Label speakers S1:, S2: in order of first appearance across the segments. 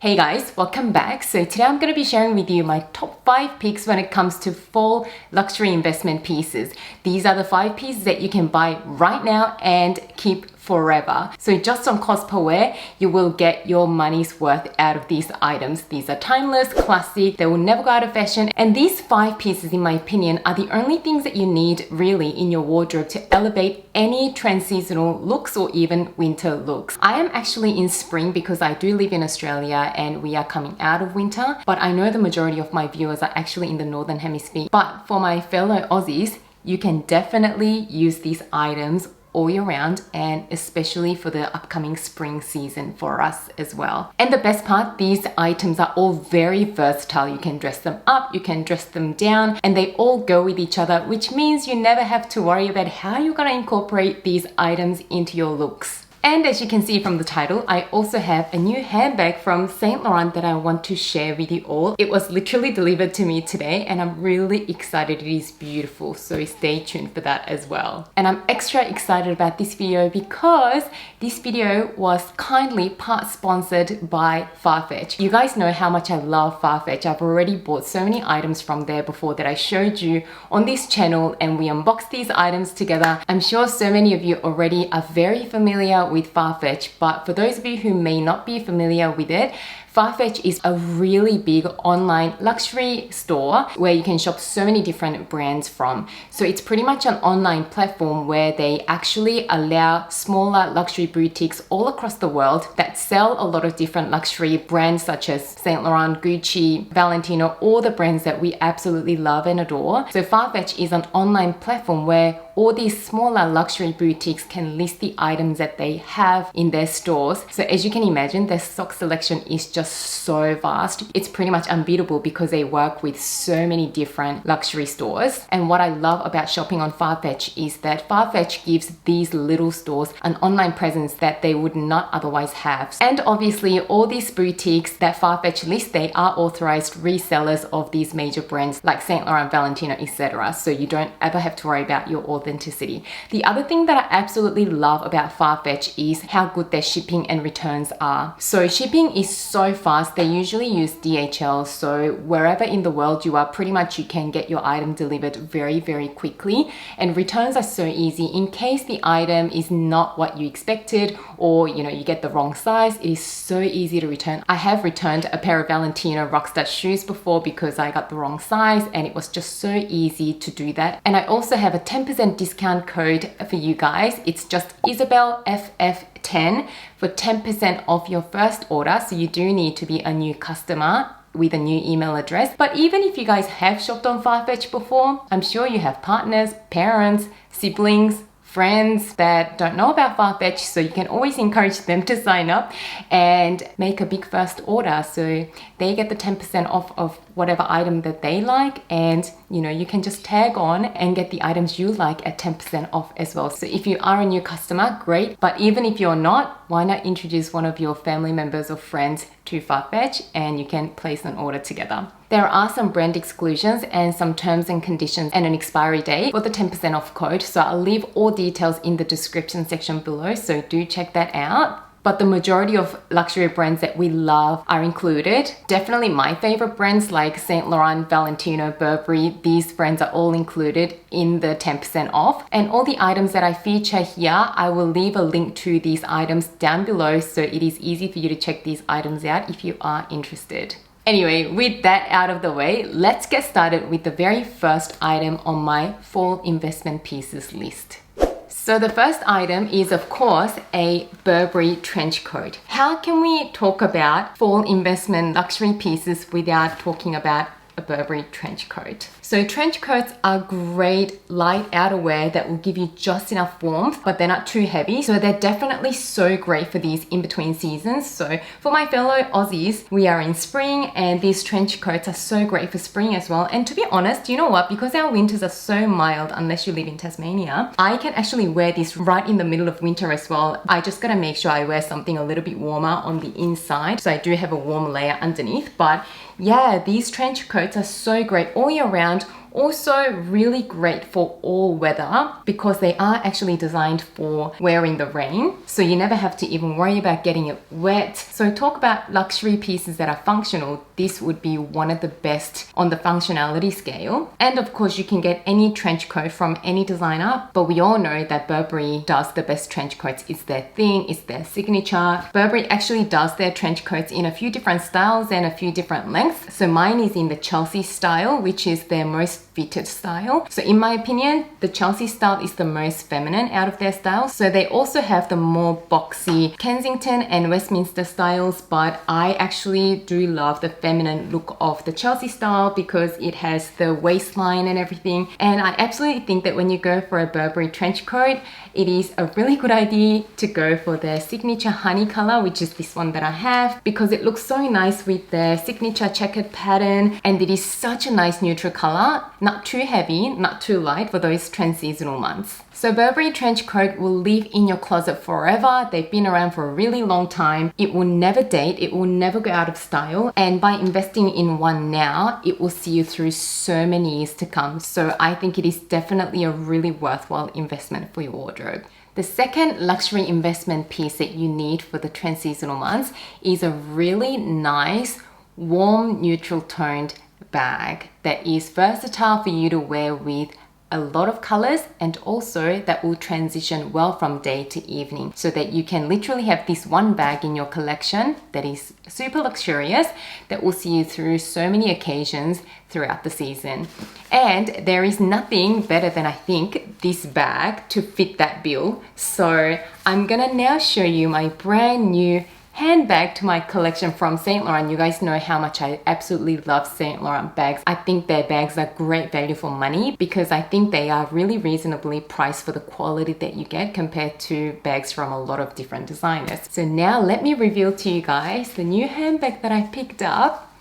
S1: Hey guys, welcome back. So today I'm going to be sharing with you my top 5 picks when it comes to fall luxury investment pieces. These are the 5 pieces that you can buy right now and keep forever. So just on cost per wear, you will get your money's worth out of these items. These are timeless, classic, they will never go out of fashion. And these 5 pieces, in my opinion, are the only things that you need really in your wardrobe to elevate any trans-seasonal looks or even winter looks. I am actually in spring because I do live in Australia and we are coming out of winter, but I know the majority of my viewers are actually in the Northern Hemisphere. But for my fellow Aussies, you can definitely use these items all year round, and especially for the upcoming spring season for us as well. And the best part, these items are all very versatile. You can dress them up, you can dress them down, and they all go with each other, which means you never have to worry about how you're gonna incorporate these items into your looks. And as you can see from the title, I also have a new handbag from Saint Laurent that I want to share with you all. It was literally delivered to me today and I'm really excited. It is beautiful, so stay tuned for that as well. And I'm extra excited about this video because this video was kindly part sponsored by Farfetch. You guys know how much I love Farfetch. I've already bought so many items from there before that I showed you on this channel, and we unboxed these items together. I'm sure so many of you already are very familiar with Farfetch, but for those of you who may not be familiar with it, Farfetch is a really big online luxury store where you can shop so many different brands from. So it's pretty much an online platform where they actually allow smaller luxury boutiques all across the world that sell a lot of different luxury brands such as Saint Laurent, Gucci, Valentino, all the brands that we absolutely love and adore. So Farfetch is an online platform where all these smaller luxury boutiques can list the items that they have in their stores. So as you can imagine, their stock selection is just so vast. It's pretty much unbeatable because they work with so many different luxury stores. And what I love about shopping on Farfetch is that Farfetch gives these little stores an online presence that they would not otherwise have. And obviously all these boutiques that Farfetch lists, they are authorized resellers of these major brands like Saint Laurent, Valentino, etc. So you don't ever have to worry about your authenticity. The other thing that I absolutely love about Farfetch is how good their shipping and returns are. So shipping is so fast. They usually use DHL, so wherever in the world you are, pretty much you can get your item delivered very, very quickly. And returns are so easy. In case the item is not what you expected, or you get the wrong size, it is so easy to return. I have returned a pair of Valentino Rockstar shoes before because I got the wrong size, and it was just so easy to do that. And I also have a 10% discount code for you guys. It's just IsabelFF10 for 10% off your first order. So you do need to be a new customer with a new email address. But even if you guys have shopped on Farfetch before, I'm sure you have partners, parents, siblings, friends that don't know about Farfetch, so you can always encourage them to sign up and make a big first order so they get the 10% off of whatever item that they like, and you can just tag on and get the items you like at 10% off as well. So if you are a new customer, great, but even if you're not, why not introduce one of your family members or friends to Farfetch and you can place an order together. There are some brand exclusions and some terms and conditions and an expiry date for the 10% off code, so I'll leave all details in the description section below, so do check that out. But the majority of luxury brands that we love are included. Definitely my favorite brands like Saint Laurent, Valentino, Burberry, these brands are all included in the 10% off. And all the items that I feature here, I will leave a link to these items down below, so it is easy for you to check these items out if you are interested. Anyway, with that out of the way, let's get started with the very first item on my fall investment pieces list. So the first item is, of course, a Burberry trench coat. How can we talk about fall investment luxury pieces without talking about a Burberry trench coat? So trench coats are great light outerwear that will give you just enough warmth, but they're not too heavy. So they're definitely so great for these in-between seasons. So for my fellow Aussies, we are in spring and these trench coats are so great for spring as well. And to be honest, you know what? Because our winters are so mild, unless you live in Tasmania, I can actually wear this right in the middle of winter as well. I just gotta make sure I wear something a little bit warmer on the inside. So I do have a warm layer underneath, but yeah, these trench coats are so great all year round. Also really great for all weather because they are actually designed for wearing the rain. So you never have to even worry about getting it wet. So talk about luxury pieces that are functional. This would be one of the best on the functionality scale. And of course you can get any trench coat from any designer, but we all know that Burberry does the best trench coats. It's their thing, it's their signature. Burberry actually does their trench coats in a few different styles and a few different lengths. So mine is in the Chelsea style, which is their most fitted style. So in my opinion, the Chelsea style is the most feminine out of their styles. So they also have the more boxy Kensington and Westminster styles, but I actually do love the feminine look of the Chelsea style because it has the waistline and everything. And I absolutely think that when you go for a Burberry trench coat, it is a really good idea to go for their signature honey color, which is this one that I have, because it looks so nice with their signature checkered pattern, and it is such a nice neutral color, not too heavy, not too light for those trans-seasonal months. So Burberry trench coat will live in your closet forever. They've been around for a really long time. It will never date, it will never go out of style, and by investing in one now, it will see you through so many years to come. So I think it is definitely a really worthwhile investment for your wardrobe. The second luxury investment piece that you need for the trans-seasonal months is a really nice, warm, neutral toned bag that is versatile for you to wear with a lot of colors, and also that will transition well from day to evening, so that you can literally have this one bag in your collection that is super luxurious, that will see you through so many occasions throughout the season. And there is nothing better than, I think, this bag to fit that bill. So I'm gonna now show you my brand new handbag to my collection from Saint Laurent. You guys know how much I absolutely love Saint Laurent bags. I think their bags are great value for money because I think they are really reasonably priced for the quality that you get compared to bags from a lot of different designers. So now let me reveal to you guys the new handbag that I picked up,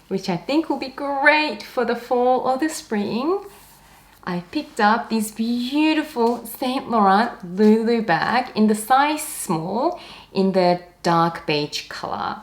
S1: which I think will be great for the fall or the spring. I picked up this beautiful Saint Laurent Lulu bag in the size small in the dark beige color.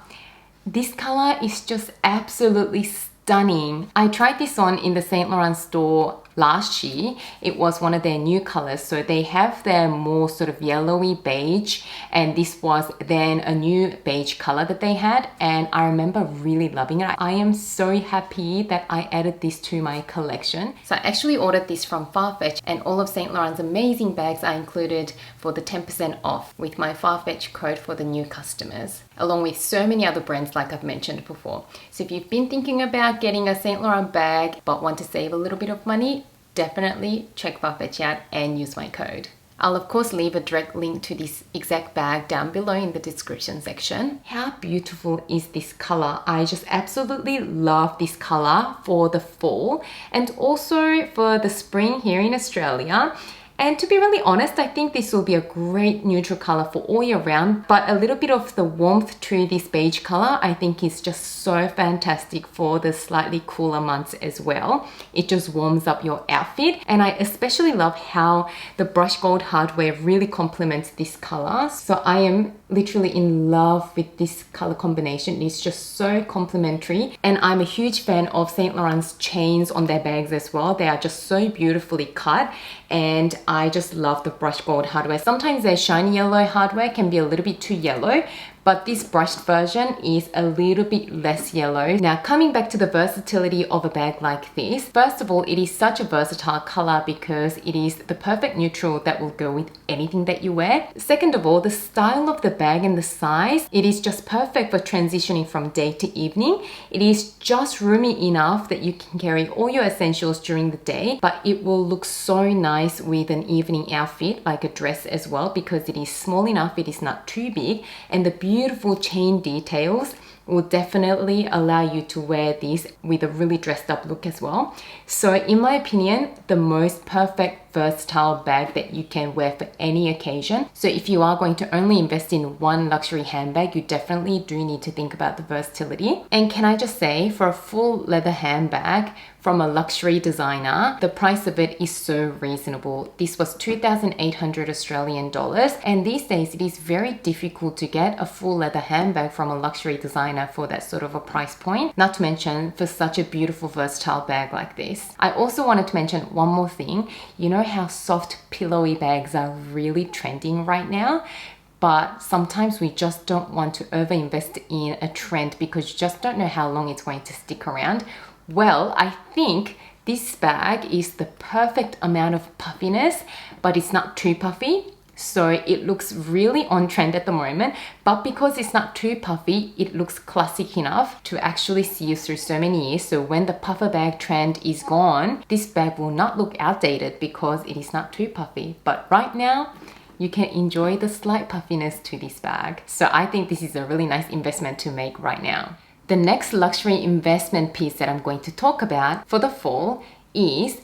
S1: This color is just absolutely stunning. I tried this on in the Saint Laurent store last year. It was one of their new colors, so they have their more sort of yellowy beige, and this was then a new beige color that they had, and I remember really loving it. I am so happy that I added this to my collection. So I actually ordered this from Farfetch, and all of Saint Laurent's amazing bags are included for the 10% off with my Farfetch code for the new customers, along with so many other brands like I've mentioned before. So if you've been thinking about getting a Saint Laurent bag but want to save a little bit of money, definitely check Farfetch out and use my code. I'll of course leave a direct link to this exact bag down below in the description section. How beautiful is this color? I just absolutely love this color for the fall and also for the spring here in Australia. And to be really honest, I think this will be a great neutral color for all year round, but a little bit of the warmth to this beige color I think is just so fantastic for the slightly cooler months as well. It just warms up your outfit, and I especially love how the brushed gold hardware really complements this color. So I am literally in love with this color combination. It's just so complementary, and I'm a huge fan of Saint Laurent's chains on their bags as well. They are just so beautifully cut, and I just love the brushed gold hardware. Sometimes their shiny yellow hardware can be a little bit too yellow, but this brushed version is a little bit less yellow. Now, coming back to the versatility of a bag like this, first of all, it is such a versatile color because it is the perfect neutral that will go with anything that you wear. Second of all, the style of the bag and the size, it is just perfect for transitioning from day to evening. It is just roomy enough that you can carry all your essentials during the day, but it will look so nice with an evening outfit, like a dress as well, because it is small enough, it is not too big, and the beautiful chain details will definitely allow you to wear this with a really dressed up look as well. So in my opinion, the most perfect versatile bag that you can wear for any occasion. So if you are going to only invest in one luxury handbag, you definitely do need to think about the versatility. And can I just say, for a full leather handbag from a luxury designer, the price of it is so reasonable. This was 2,800 Australian dollars, and these days it is very difficult to get a full leather handbag from a luxury designer for that sort of a price point, not to mention for such a beautiful versatile bag like this. I also wanted to mention one more thing. You know how soft pillowy bags are really trending right now? But sometimes we just don't want to overinvest in a trend because you just don't know how long it's going to stick around. Well, I think this bag is the perfect amount of puffiness, but it's not too puffy. So it looks really on trend at the moment, but because it's not too puffy, it looks classic enough to actually see you through so many years. So when the puffer bag trend is gone, this bag will not look outdated because it is not too puffy. But right now, you can enjoy the slight puffiness to this bag. So I think this is a really nice investment to make right now. The next luxury investment piece that I'm going to talk about for the fall is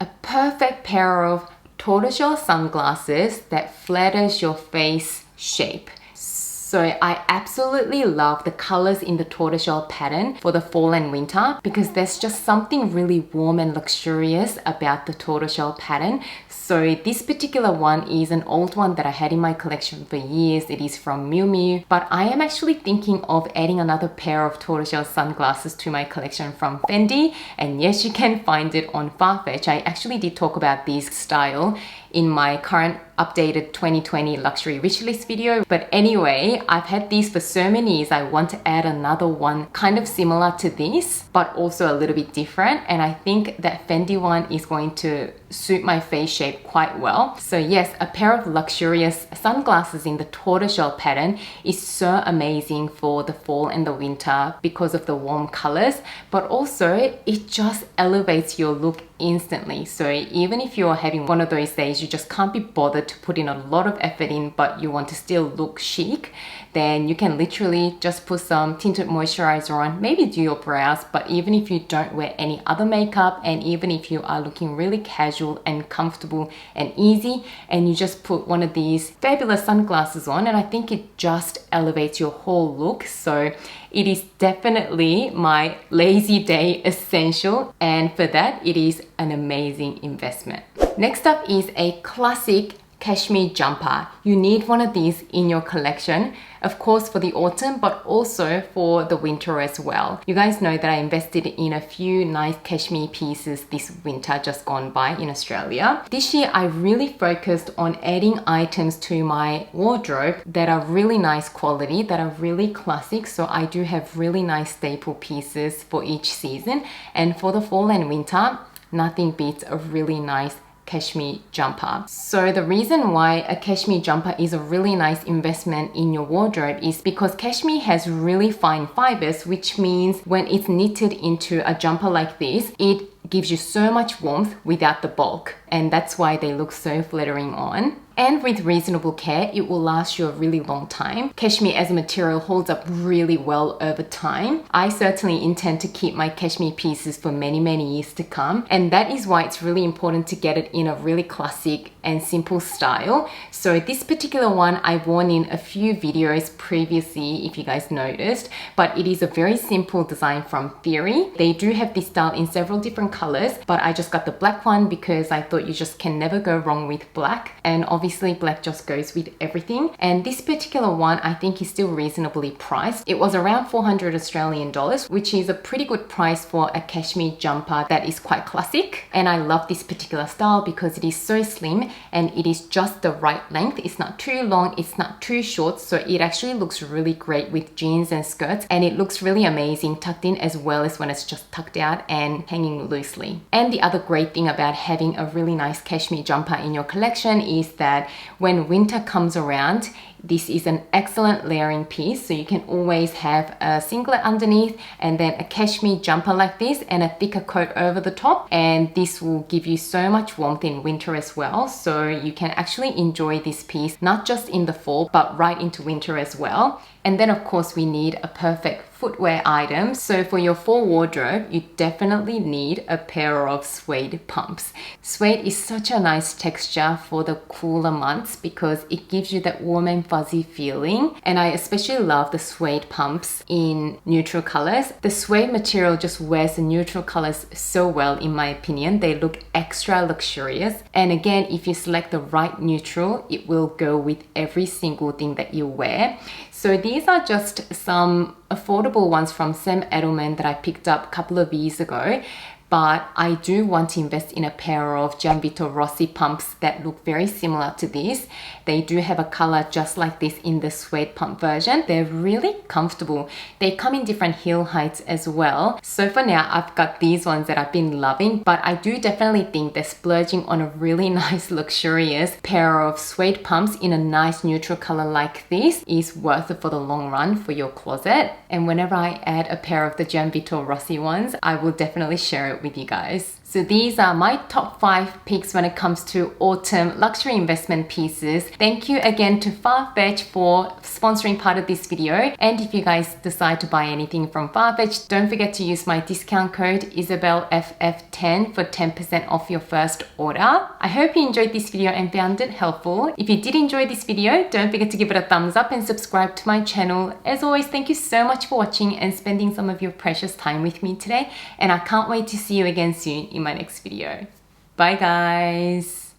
S1: a perfect pair of tortoiseshell sunglasses that flatters your face shape. So I absolutely love the colors in the tortoiseshell pattern for the fall and winter because there's just something really warm and luxurious about the tortoiseshell pattern. So this particular one is an old one that I had in my collection for years. It is from Miu Miu, but I am actually thinking of adding another pair of tortoiseshell sunglasses to my collection from Fendi. And yes, you can find it on Farfetch. I actually did talk about this style in my current updated 2020 luxury wish list video. But anyway, I've had these for so many years. I want to add another one kind of similar to this, but also a little bit different. And I think that Fendi one is going to suit my face shape quite well. So yes, a pair of luxurious sunglasses in the tortoiseshell pattern is so amazing for the fall and the winter because of the warm colors, but also it just elevates your look instantly. So even if you're having one of those days you just can't be bothered to put in a lot of effort in, but you want to still look chic, then you can literally just put some tinted moisturizer on, maybe do your brows. But even if you don't wear any other makeup, and even if you are looking really casual and comfortable and easy, and you just put one of these fabulous sunglasses on, and I think it just elevates your whole look. So it is definitely my lazy day essential, and for that it is an amazing investment. Next up is a classic cashmere jumper. You need one of these in your collection, of course for the autumn, but also for the winter as well. You guys know that I invested in a few nice cashmere pieces this winter just gone by in Australia. This year I really focused on adding items to my wardrobe that are really nice quality, that are really classic. So I do have really nice staple pieces for each season, and for the fall and winter, nothing beats a really nice cashmere jumper. So the reason why a cashmere jumper is a really nice investment in your wardrobe is because cashmere has really fine fibers, which means when it's knitted into a jumper like this, it gives you so much warmth without the bulk, and that's why they look so flattering on. And with reasonable care, it will last you a really long time. Cashmere as a material holds up really well over time. I certainly intend to keep my cashmere pieces for many, many years to come. And that is why it's really important to get it in a really classic and simple style. So this particular one I've worn in a few videos previously, if you guys noticed, but it is a very simple design from Theory. They do have this style in several different colors, but I just got the black one because I thought you just can never go wrong with black. And obviously black just goes with everything. And this particular one I think is still reasonably priced. It was around 400 Australian dollars, which is a pretty good price for a cashmere jumper that is quite classic. And I love this particular style because it is so slim and it is just the right length. It's not too long, it's not too short, so it actually looks really great with jeans and skirts, and it looks really amazing tucked in as well as when it's just tucked out and hanging loosely. And the other great thing about having a really nice cashmere jumper in your collection is that when winter comes around, This is an excellent layering piece, so you can always have a singlet underneath and then a cashmere jumper like this and a thicker coat over the top, and this will give you so much warmth in winter as well. So you can actually enjoy this piece not just in the fall but right into winter as well. And then of course we need a perfect footwear item. So for your fall wardrobe, you definitely need a pair of suede pumps. Suede is such a nice texture for the cooler months because it gives you that warm and fuzzy feeling. And I especially love the suede pumps in neutral colors. The suede material just wears the neutral colors so well in my opinion. They look extra luxurious. And again, if you select the right neutral, it will go with every single thing that you wear. So these are just some affordable ones from Sam Edelman that I picked up a couple of years ago. But I do want to invest in a pair of Gianvito Rossi pumps that look very similar to this. They do have a color just like this in the suede pump version. They're really comfortable. They come in different heel heights as well. So for now, I've got these ones that I've been loving, but I do definitely think that splurging on a really nice, luxurious pair of suede pumps in a nice neutral color like this is worth it for the long run for your closet. And whenever I add a pair of the Gianvito Rossi ones, I will definitely share it with you guys. So these are my top 5 picks when it comes to autumn luxury investment pieces. Thank you again to Farfetch for sponsoring part of this video. And if you guys decide to buy anything from Farfetch, don't forget to use my discount code IsabelFF10 for 10% off your first order. I hope you enjoyed this video and found it helpful. If you did enjoy this video, don't forget to give it a thumbs up and subscribe to my channel. As always, thank you so much for watching and spending some of your precious time with me today. And I can't wait to see you again soon in my next video. Bye guys!